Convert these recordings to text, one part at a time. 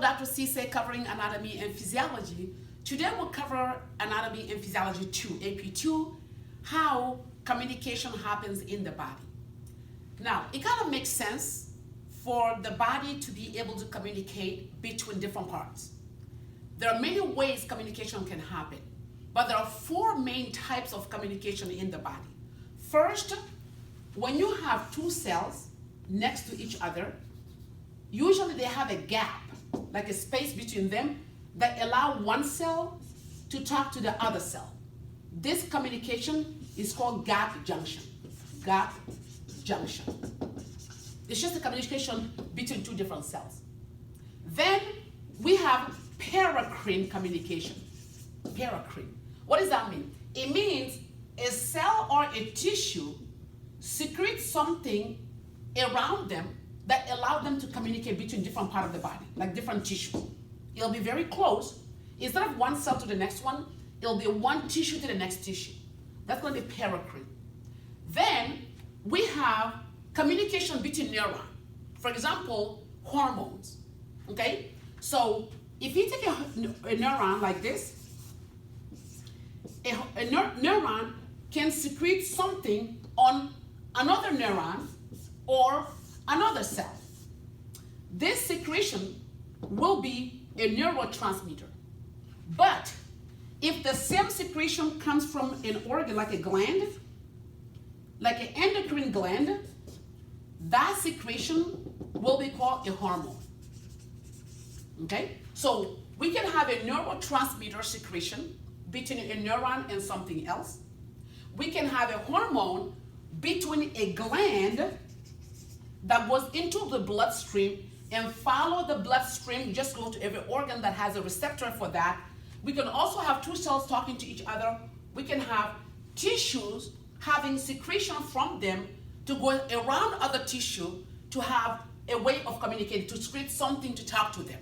Hello, Dr. Cisse covering anatomy and physiology. Today we'll cover anatomy and physiology 2, AP2, how communication happens in the body. Now, it kind of makes sense for the body to be able to communicate between different parts. There are many ways communication can happen, but there are 4 main types of communication in the body. First, when you have 2 cells next to each other, usually they have a gap, like a space between them, that allow one cell to talk to the other cell. This communication is called gap junction. Gap junction. It's just a communication between 2 different cells. Then we have paracrine communication. Paracrine. What does that mean? It means a cell or a tissue secretes something around them that allow them to communicate between different parts of the body, like different tissue. It'll be very close. Instead of one cell to the next one, it'll be one tissue to the next tissue. That's going to be paracrine. Then we have communication between neurons. For example, hormones. Okay? So if you take a neuron like this, a neuron can secrete something on another neuron or another cell. This secretion will be a neurotransmitter. But if the same secretion comes from an organ like a gland, like an endocrine gland, that secretion will be called a hormone. Okay? So we can have a neurotransmitter secretion between a neuron and something else. We can have a hormone between a gland that goes into the bloodstream and follow the bloodstream, just go to every organ that has a receptor for that. We can also have 2 cells talking to each other. We can have tissues having secretion from them to go around other tissue to have a way of communicating, to secrete something to talk to them.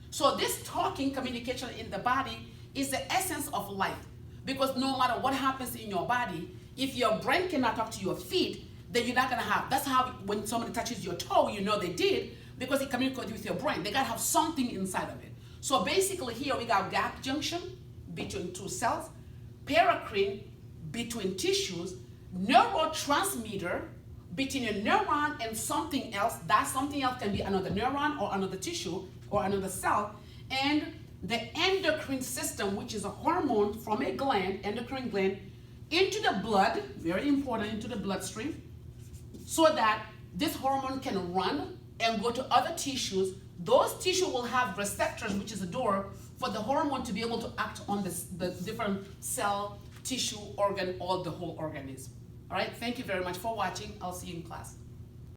So this talking communication in the body is the essence of life, because no matter what happens in your body, if your brain cannot talk to your feet, then you're not gonna have. That's how when somebody touches your toe, you know they did, because it communicates with your brain. They gotta have something inside of it. So basically here we got gap junction between 2 cells, paracrine between tissues, neurotransmitter between a neuron and something else. That something else can be another neuron or another tissue or another cell, and the endocrine system, which is a hormone from a gland, endocrine gland, into the blood, very important, into the bloodstream, so that this hormone can run and go to other tissues. Those tissues will have receptors, which is a door for the hormone to be able to act on the different cell, tissue, organ, or the whole organism. All right, thank you very much for watching. I'll see you in class.